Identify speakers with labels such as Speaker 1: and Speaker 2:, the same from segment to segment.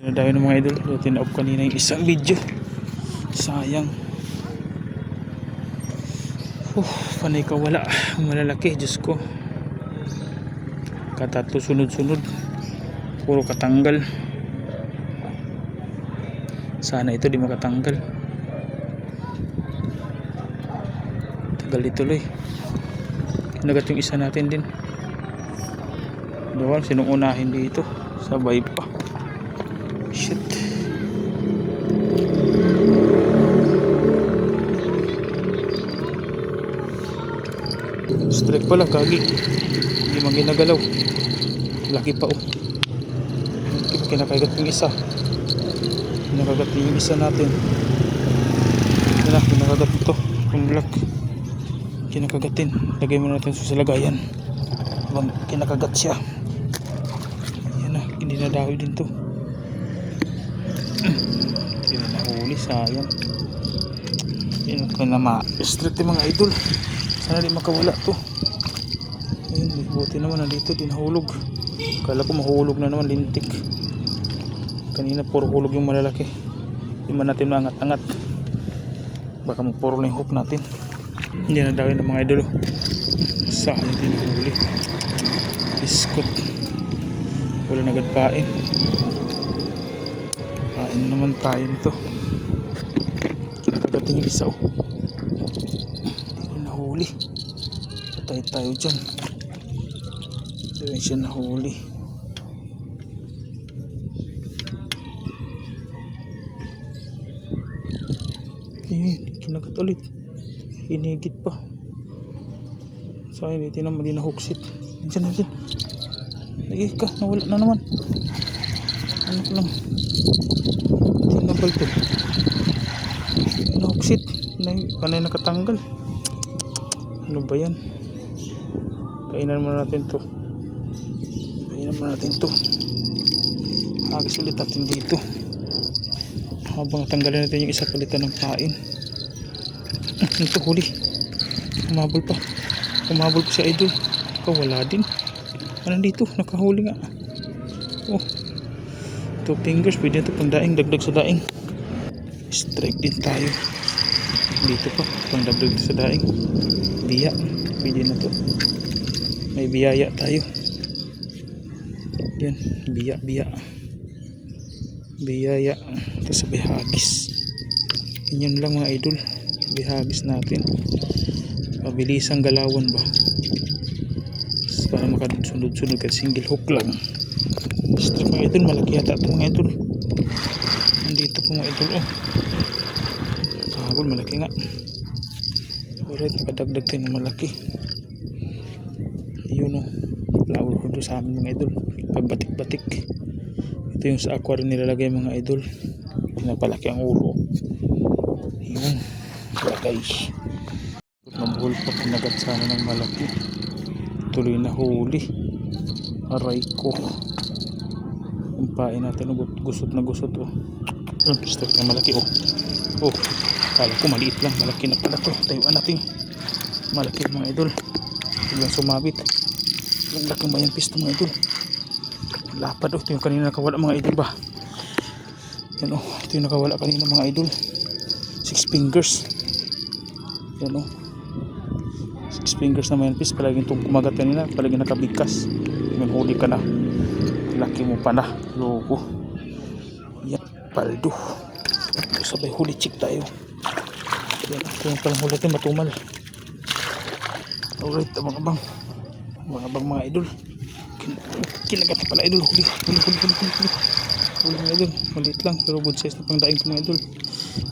Speaker 1: Dinadayo ng mga idol. Tin-off kanina yung isang video. Sayang. Panay kawala. Malalaki. Diyos ko. Katato sunod-sunod. Puro katanggal. Sana ito di makatanggal. Tagal ituloy. Kinagat yung isa natin din. Doon, sinong unahin dito? Sabay pa. Shit. Strike pala, kagi. Hindi man ginagalaw. Laki pa oh. Kinakagat yung isa. Kinakagat yung isa natin. Kinakagat ito. Yung black. Kinakagatin. Lagay mo natin sa lagayan. Habang kinakagat siya. Yan na. Hindi na dahil din to. Hindi na nahuli. Sayang. Yan na ma-strip yung mga idol. Sana di makawala to. Ayun. Buti naman nandito. Di nahulog. Kala ko mahulog na naman. Lintik. Kanina puro hulog yung malalaki. Hindi man natin maangat-angat. Baka magpuro lang yung hook natin. Hindi na dawin ng mga idolo. Saan din huli. Biskot. Wala na agad pain. Pain naman tayo nito. Kinakagatin yung isa oh. Hindi na nahuli. Patay tayo dyan. Hindi na siya nahuli. Kinagat ulit. Hinigit pa. Sayang, hindi naman din na hooksit. Nandiyan. Lagi ka, nawala na naman. Ano ko lang. Tinabal to. Na hooksit. Panay nakatanggal. Ano ba yan? Kainan muna natin to. Agis ulit natin dito. Habang tanggalin natin yung isa, palitan ng pain. Ito huli. Umabol pa si idol. Wala din. Ano dito? Nakahuli nga. Oh. 2 fingers. Pwede ito pang daing. Dagdag sa daing. Strike din tayo. Dito pa. Pang dagdag sa daing. Biya. Pwede na to. May biyaya tayo. Yan. Biya. Biyaya. Tapos bihagis. Yan lang mga idol. Bihagis natin. Pabilisang galawan ba? Para makasunod-sunod kahit single hook lang. Basta mga idol, malaki yata ito mga idol. Nandito po mga idol oh. Kahabol, malaki nga. Alright, nakadagdag tayo ng malaki. Yun oh. Flower ko doon sa amin mga idol. Pagbatik-batik. Ito yung sa aquarium nilalagay mga idol. Pinapalaki ang ulo. Yun. Lagay. Mabuhol pa, kinagat sana ng malaki. Tuloy na huli. Aray ko. Ang pain natin gusot na gusot oh. Strike na malaki oh. Oh, kala ko maliit lang. Malaki na pala to. Tayuan natin. Malaki mga idol. Biglang sumabit. Ang laking bayang pisto mga idol. Lapad oh. Ito yung kanina nakawala mga idol ba. Yan oh. Ito yung nakawala kanina mga idol. 6 fingers. Yan o. 6 fingers naman yung fish. Palaging itong kumagat kanina. Palaging nakabigkas. Yung huli ka na. Laki mo pa na. Loko. Yan. Paldo. Sabay huli chick tayo. Yan. Ito yung palang huli natin. Matumal. Alright. Abang-abang mga idol. Kinagat na pala idol. Huli mga idol. Malit lang. Pero good size na pang daing ko mga idol.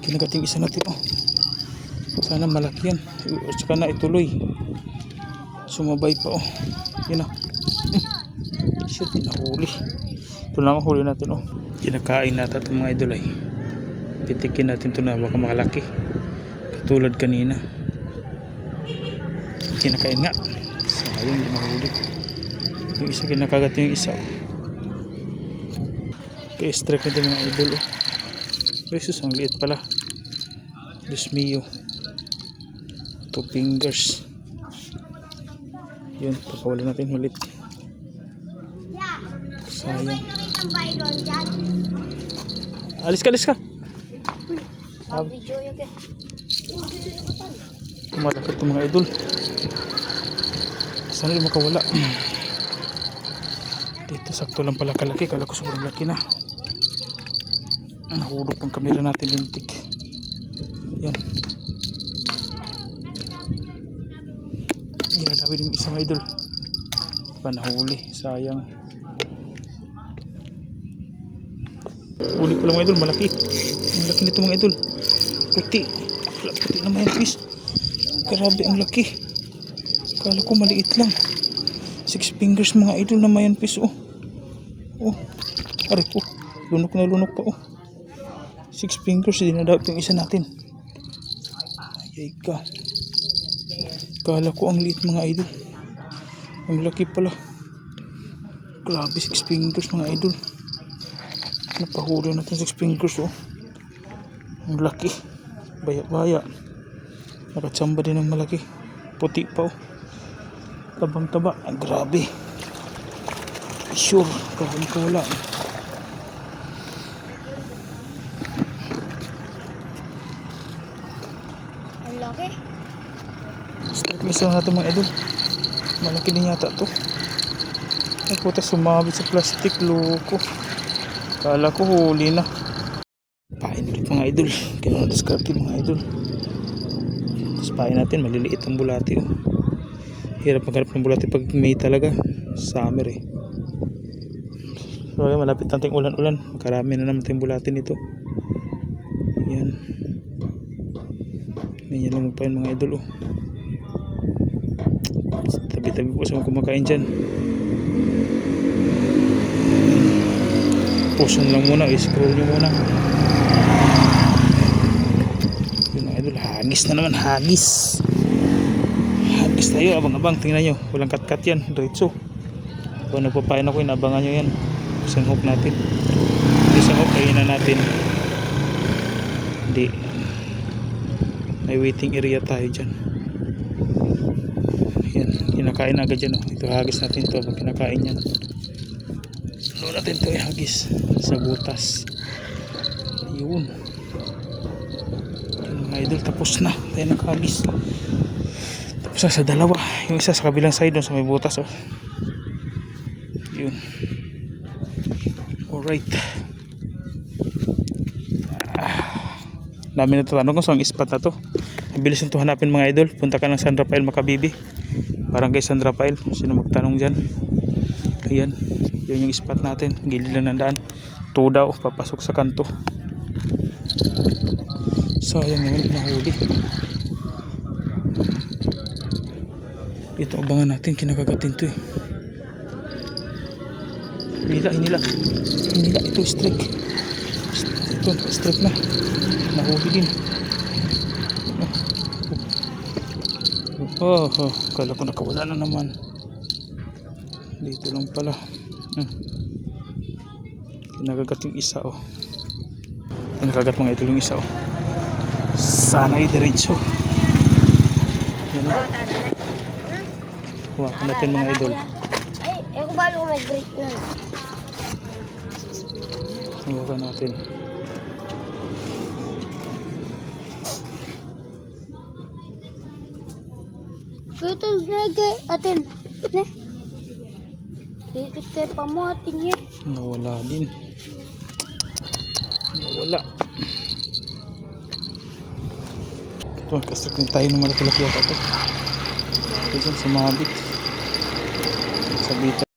Speaker 1: Kinagat yung isa natin oh. Sana malaki yan. Saka na ituloy. Sumabay pa oh. Yun oh. Shit, nahuli. Ito lang ang huli natin oh. Kinakain natin itong mga idol ay. Pitikin natin ito na baka makalaki. Katulad kanina. Kinakain nga. Sayang, hindi mahuli. Yung isa kinakagat yung isa oh. Kaya strike natin mga idol oh. Besos, ang liit pala. Diyos mio. 2 fingers. Yun, pakawala natin ulit. Sayang. Alis ka, alis ka.
Speaker 2: Video yun kaya.
Speaker 1: Malaki ito mga idol. Sana yung makawala. Dito sakto lang pala kalaki. Kala ko sobrang laki na. Nahulog pang kamera natin lintik. Yan. Ginadawin yung isang idol. Panahuli. Sayang. Huli pala mga idol. Malaki. Malaki nito mga idol. Puti. Puti naman yung fish. Grabe ang laki. Kala ko maliit lang. 6 fingers mga idol na mayan fish. Oh. Oh. Aray ko. Lunok na lunok pa. Oh. 6 fingers. Dinadawit yung isa natin. Ayay ka. Kala ko ang liit mga idol. Ang laki pala. Grabe 6 fingers mga idol. Napahuli natin 6 fingers. Oh. Ang laki. Baya-baya. Nakatsamba din ng malaki. Puti pa. Oh. Tabang taba. Ah, grabe. Sure. Grabe ko wala.
Speaker 2: Ang laki.
Speaker 1: Strike miss lang natin mga idol. Malaki din yata to. Ay puta, sumabit sa plastic. Loko. Kala ko huli na. Pain ulit mga idol. Kaya na-discarte mga idol. Tapos pain natin. Maliliit ang bulati. Oh. Hirap maghanap ng bulati pag May talaga. Summer eh. So ayan, malapit nating ulan-ulan. Makarami na naman tayong bulati nito. Yan. Ganyan lang pa yun mga idol. Oh. Tabi-tabi po sa mga kumakain dyan. Puson lang muna. I-scroll nyo muna. Yun mga idol. Hagis na naman. Hagis. Hagis tayo. Abang-abang. Tingnan nyo. Walang kat-kat yan. Diretso. Kung nagpapain ako, inabangan nyo yan. Isang hook natin. Isang hook. Ayun na natin. Hindi. May waiting area tayo dyan. Yan. Kinakain agad dyan. Oh. Ito hagis natin ito. Pag kinakain yan. Doon natin ito ihagis. Sa butas. Ayun. Yan mga idol. Tapos na. Tayo nakahagis. Tapos na sa dalawa. Yung isa sa kabilang side doon sa may butas. Oh. Yun. Alright. Dami na tatanong kung saan spot na to. Bilis nito hanapin mga idol. Punta ka ng San Rafael Makabibi. Parang kay San Rafael. Sino magtanong dyan. Ayan. Yun yung spot natin. Gilid lang ng daan. Daw. Papasok sa kanto. Sayang naman nahuli. Ito abangan natin. Kinakagatin to eh. Hinila. Ito strike. Ito strike na. Nahuli din. Oh, kala ko nakawala na naman. Dito lang pala. Nagagat yung isa. Oh. Nagagat mga ito yung isa. Oh. Sana i-diretso. Yan o. Huwakan natin mga idol.
Speaker 2: Ay, ako ba ako mag-break na?
Speaker 1: Huwakan natin.
Speaker 2: Ito nagay atin. Ne? Dito tayo pa mo atin yan.
Speaker 1: Nawala din. Nawala. Ito, kastak din tayo ng malaki-laki ako ito. Ito dyan, sumabit. Sabitan.